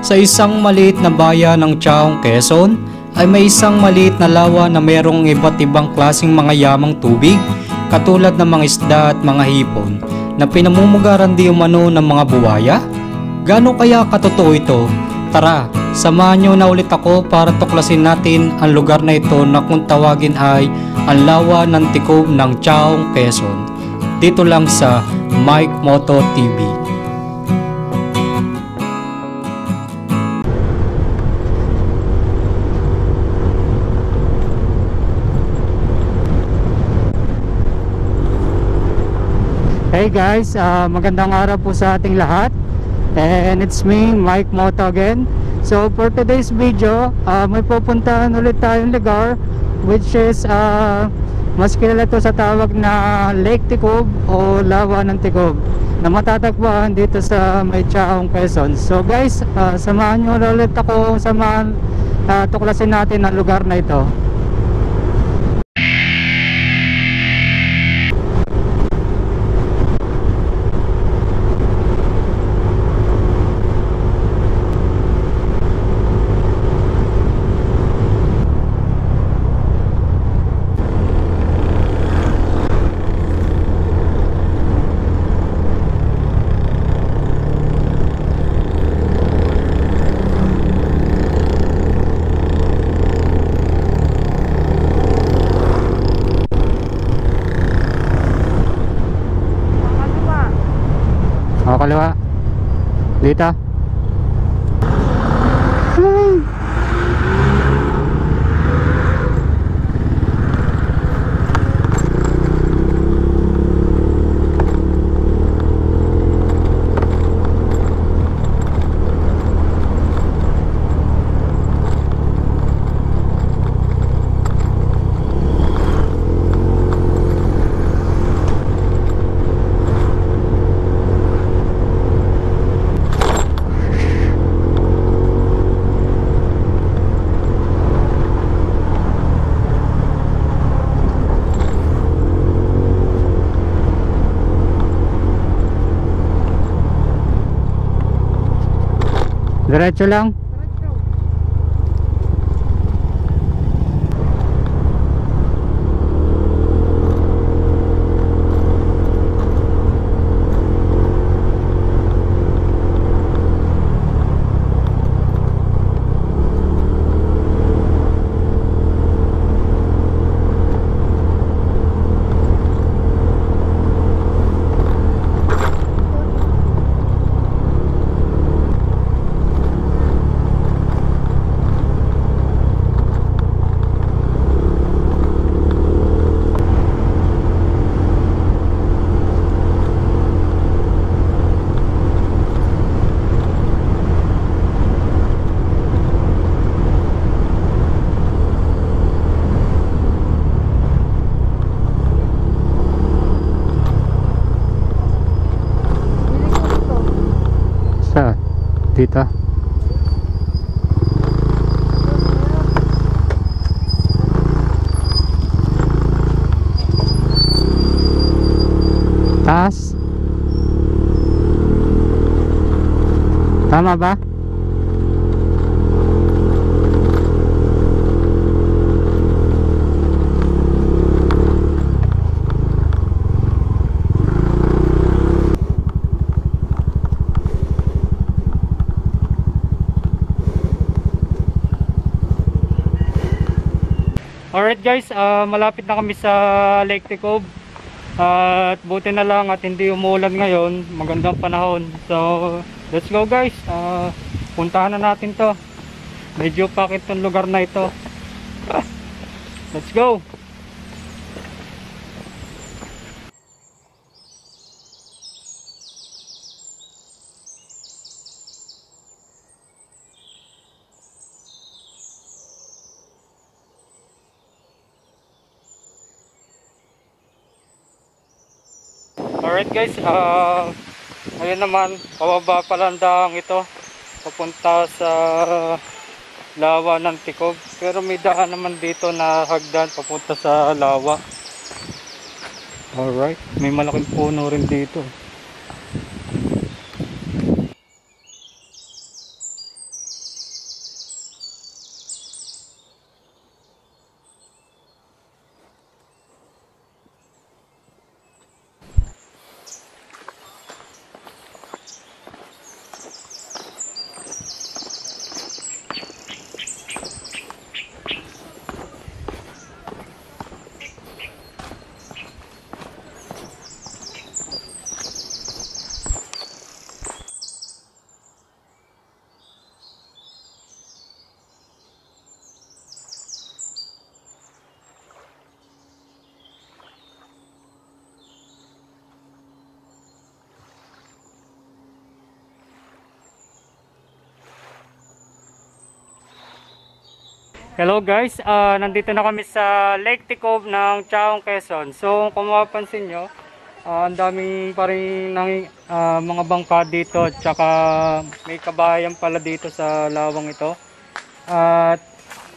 Sa isang maliit na bayan ng Chaong, Quezon ay may isang maliit na lawa na mayroong iba't ibang klaseng mga yamang tubig katulad ng mga isda at mga hipon na pinamumugaran di umano ng mga buwaya. Gaano kaya katotoo ito? Tara, samahan nyo na ulit ako para tuklasin natin ang lugar na ito na kung tawagin ay ang lawa ng Tikob ng Chaong, Quezon. Dito lang sa Mike Moto TV. Hey guys, magandang araw po sa ating lahat. And it's me, Mike Moto again. So for today's video, may pupuntahan ulit tayong lugar, which is mas kilala to sa tawag na Lake Tikob o Lawa ng Tikob, na matatagpuan dito sa may Chaong, Quezon. So guys, samahan nyo ulit ako, tuklasin natin ang lugar na ito. Kaliwa dito. Diretso lang. Dito. Taas. Tama ba? Alright guys, malapit na kami sa Lake Tikob. At buti na lang at hindi umuulan ngayon, magandang panahon. So let's go guys, puntahan na natin to. Medyo pakit tong lugar na ito. Let's go. Alright guys, ngayon naman pababa pala ang daang ito papunta sa Lawa ng Tikob, pero may daan naman dito na hagdan papunta sa Lawa. Alright, may malaking puno rin dito. Hello guys, nandito na kami sa Lake Ticob ng Chaong, Quezon. So kung mapapansin nyo, ang daming pa rin mga bangka dito, tsaka may kabahayan pala dito sa lawang ito. At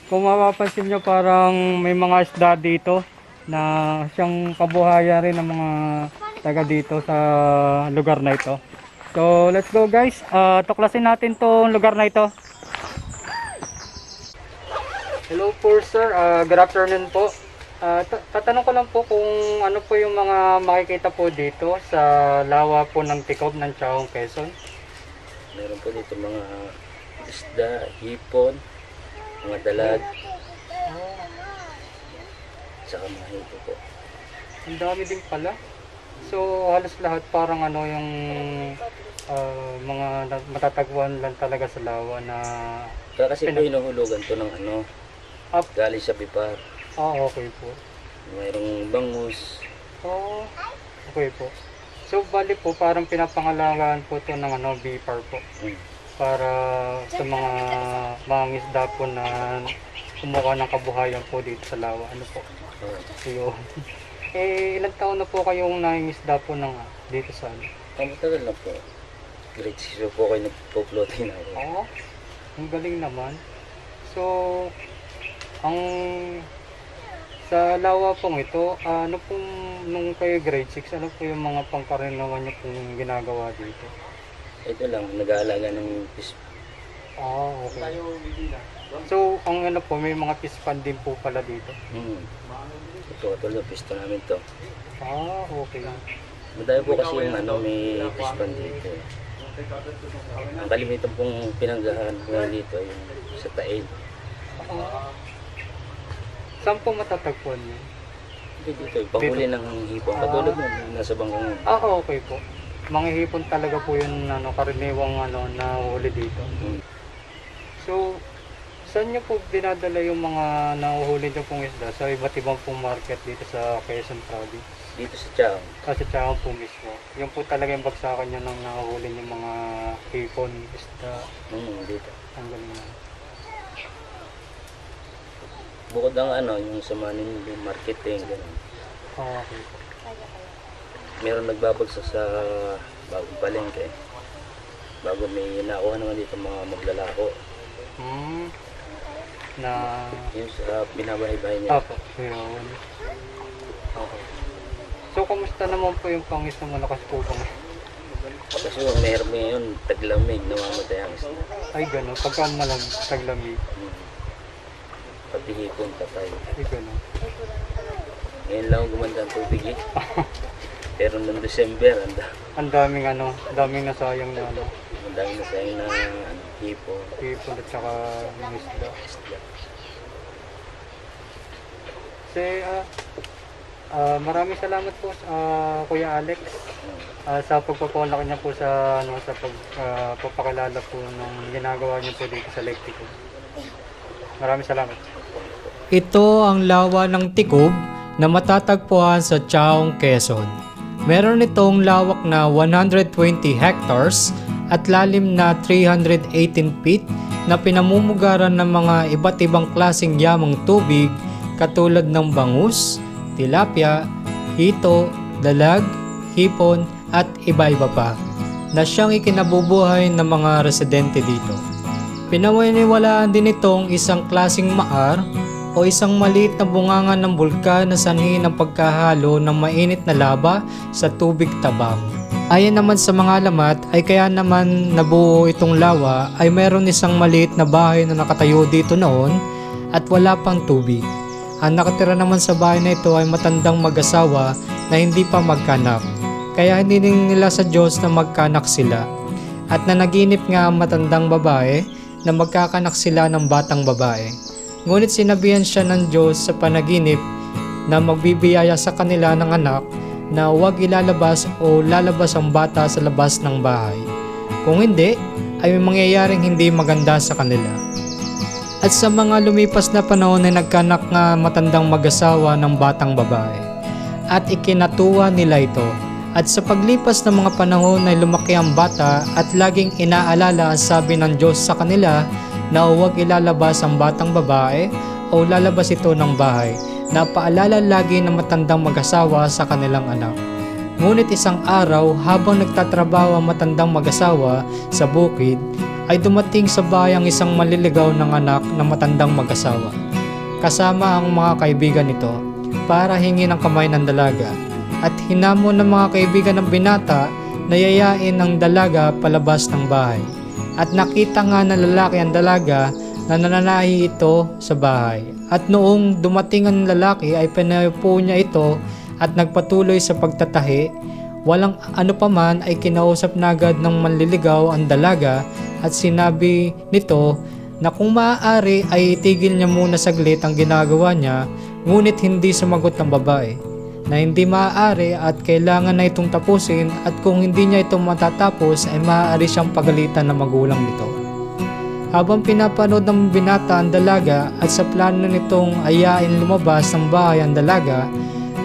kung mapapansin nyo, parang may mga isda dito na siyang kabuhayan rin ng mga taga dito sa lugar na ito. So let's go guys, tuklasin natin tong lugar na ito. Hello po sir, good afternoon po. Tatanong ko lang po kung ano po yung mga makikita po dito sa lawa po ng Ticob ng Chaong, Quezon. Meron po dito mga isda, hipon, mga dalag, saka mga hipon po. Ang dami din pala. So halos lahat parang ano yung mga matatagpuan lang talaga sa lawa na... Kaya kasi po hinuhulugan to ng ano, galing sa Bipar. Okay po. Mayroong bangus. Okay po. So bali po parang pinapangalagaan po to ng ano, Bipar po. Para sa mga mangingisda po na kumuha ng kabuhayan po dito sa lawa. Ano po? So, ilang taon na po kayong nangingisda po ng dito sa ano? Matagal na po. Grade 6 po kayo nagpo-floating na ako. Ang galing naman. So, sa lawa pong ito, ano pong nung kayo grade 6, ano po yung mga pangkaraniwan niyo pong ginagawa dito? Ito lang, nag-aalaga ng fish. Okay. So, ang ano po, may mga fish pond din po pala dito? Ito, yung pisto namin to. Okay. Madami po kasi yung ano, may fish pond dito. Ang kalimitan pong pinanggahan ngayon dito yung sa Tail. Saan po matatagpuan niyo? Dito, panghuli ng hipon. Katulad mo, nasa bangkong. Okay po. Mga hipon talaga po yung ano, karaniwang ano, na huli dito. So, saan niyo po dinadala yung mga nahuhuli niyo pong isda? Sa iba't ibang pong market dito sa Quezon Province? Dito sa Chaong. Sa Chaong po mismo. Yung po talaga yung bagsakan niyo nang nahuhuli yung mga hipon, isda. Dito. Ang galing na. Bukod ang ano, yung samanin yung marketing, gano'n. Okay. Meron nagbabagsak sa bagong palengke. Bago may nakuha naman dito mga maglalako. Na... Yung sa binabahay-bahay niya. Yun. Okay. So, kamusta naman po yung pangis na malakas po bang? Kasi meron ngayon, taglamig, namamatay ang isda. Ay, gano'n. Pagka taglamig. Pati hipon, patay. Ay, gano'n. Ngayon lang gumanda ang tubig eh. Pero noong December, ang daming nasayang na ano. Ang daming nasayang na hipon. Hipon at saka yung isda. Maraming salamat po Kuya Alex sa pagpapalaki niya po sa pagpapakilala po ng ginagawa niyo po dito sa Lake Ticob. Maraming salamat. Ito ang lawa ng Ticob na matatagpuan sa Chaong, Quezon. Meron itong lawak na 120 hectares at lalim na 318 feet na pinamumugaran ng mga iba't ibang klaseng yamang tubig katulad ng bangus, tilapia, hito, dalag, hipon at iba-iba pa na siyang ikinabubuhay ng mga residente dito. Pinawiniwalaan din itong isang klaseng maar o isang maliit na bunganga ng bulkan na sanhi ng pagkahalo ng mainit na lava sa tubig tabang. Ayon naman sa mga alamat ay kaya naman nabuo itong lawa ay mayroon isang maliit na bahay na nakatayo dito noon at wala pang tubig. Ang nakatira naman sa bahay na ito ay matandang mag-asawa na hindi pa magkanak. Kaya hindi nila sa Diyos na magkanak sila. At nanaginip nga ang matandang babae na magkakanak sila ng batang babae. Ngunit sinabihan siya ng Diyos sa panaginip na magbibiyaya sa kanila ng anak na huwag ilalabas o lalabas ang bata sa labas ng bahay. Kung hindi, ay may mangyayaring hindi maganda sa kanila. At sa mga lumipas na panahon ay nagkanak nga matandang mag-asawa ng batang babae. At ikinatuwa nila ito. At sa paglipas ng mga panahon ay lumaki ang bata at laging inaalala ang sabi ng Diyos sa kanila na huwag ilalabas ang batang babae o lalabas ito ng bahay na paalala lagi ng matandang mag-asawa sa kanilang anak. Ngunit isang araw habang nagtatrabaho ang matandang mag-asawa sa bukid ay dumating sa bahay ang isang maliligaw ng anak ng matandang mag-asawa kasama ang mga kaibigan nito para hingi ng kamay ng dalaga at hinamon ng mga kaibigan ng binata na yayain ng dalaga palabas ng bahay. At nakita nga ng lalaki ang dalaga na nananahi ito sa bahay. At noong dumating ang lalaki ay pinaupo niya ito at nagpatuloy sa pagtatahi. Walang ano paman ay kinausap na agad ng manliligaw ang dalaga at sinabi nito na kung maaari ay itigil niya muna saglit ang ginagawa niya, ngunit hindi sumagot ng babae na hindi maaari at kailangan na itong tapusin at kung hindi niya ito matatapos ay maaari siyang pagalitan ng magulang nito. Habang pinapanood ng binata ang dalaga at sa plano nitong ayain lumabas ng bahay ang dalaga,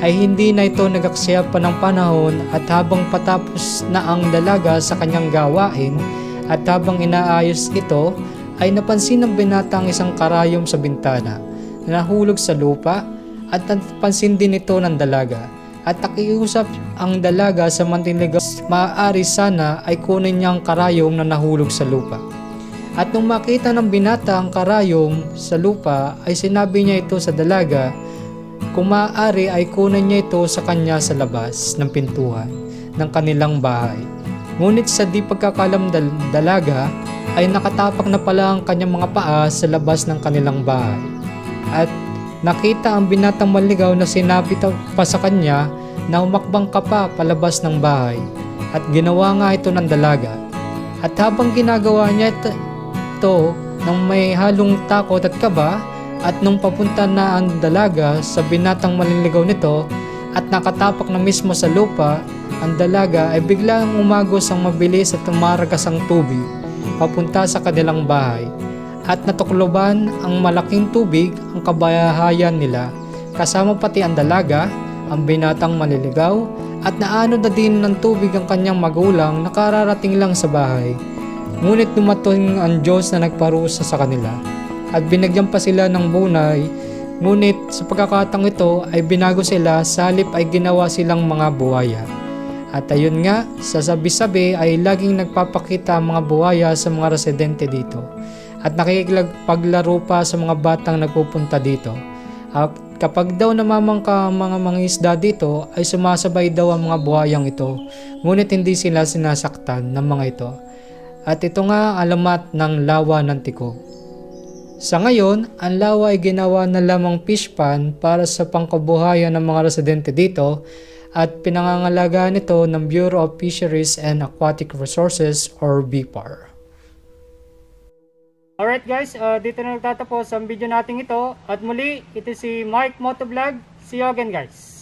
ay hindi na ito nagaksaya pa ng panahon at habang patapos na ang dalaga sa kanyang gawain at habang inaayos ito, ay napansin ng binata ang isang karayom sa bintana na nahulog sa lupa at napansin din ito ng dalaga at nakiusap ang dalaga sa manliligaw maaari sana ay kunin niya ang karayom na nahulog sa lupa. At nung makita ng binata ang karayom sa lupa ay sinabi niya ito sa dalaga kung maaari ay kunin niya ito sa kanya sa labas ng pintuan ng kanilang bahay. Ngunit sa di pagkakalam dalaga ay nakatapak na pala ang kanyang mga paa sa labas ng kanilang bahay. At nakita ang binatang manligaw na sinabi pa sa kanya na humakbang ka pa palabas ng bahay at ginawa nga ito ng dalaga. At habang ginagawa niya ito nang may halong takot at kaba at nung papunta na ang dalaga sa binatang manliligaw nito at nakatapak na mismo sa lupa, ang dalaga ay biglang umagos ang mabilis at tumaragas ang tubig papunta sa kanilang bahay. At natukloban ang malaking tubig ang kabahayan nila, kasama pati ang dalaga, ang binatang manliligaw, at naano na din ng tubig ang kanyang magulang na kararating lang sa bahay. Ngunit dumating ang Diyos na nagparusa sa kanila, at binagyan pa sila ng bunay, ngunit sa pagkakataong ito ay binago sila, sa halip ay ginawa silang mga buhaya. At ayun nga, sa sabi-sabi ay laging nagpapakita ang mga buhaya sa mga residente dito. At nakikipagpaglaro pa sa mga batang nagpupunta dito. At kapag daw namamangka ang mga isda dito, ay sumasabay daw ang mga buhayang ito, ngunit hindi sila sinasaktan ng mga ito. At ito nga alamat ng lawa ng Tikog. Sa ngayon, ang lawa ay ginawa na lamang fish pond para sa pangkabuhayan ng mga residente dito at pinangangalagaan ito ng Bureau of Fisheries and Aquatic Resources or BFAR. Alright guys, dito na nagtatapos ang video natin ito. At muli, ito si Mike Motovlog. See you again guys.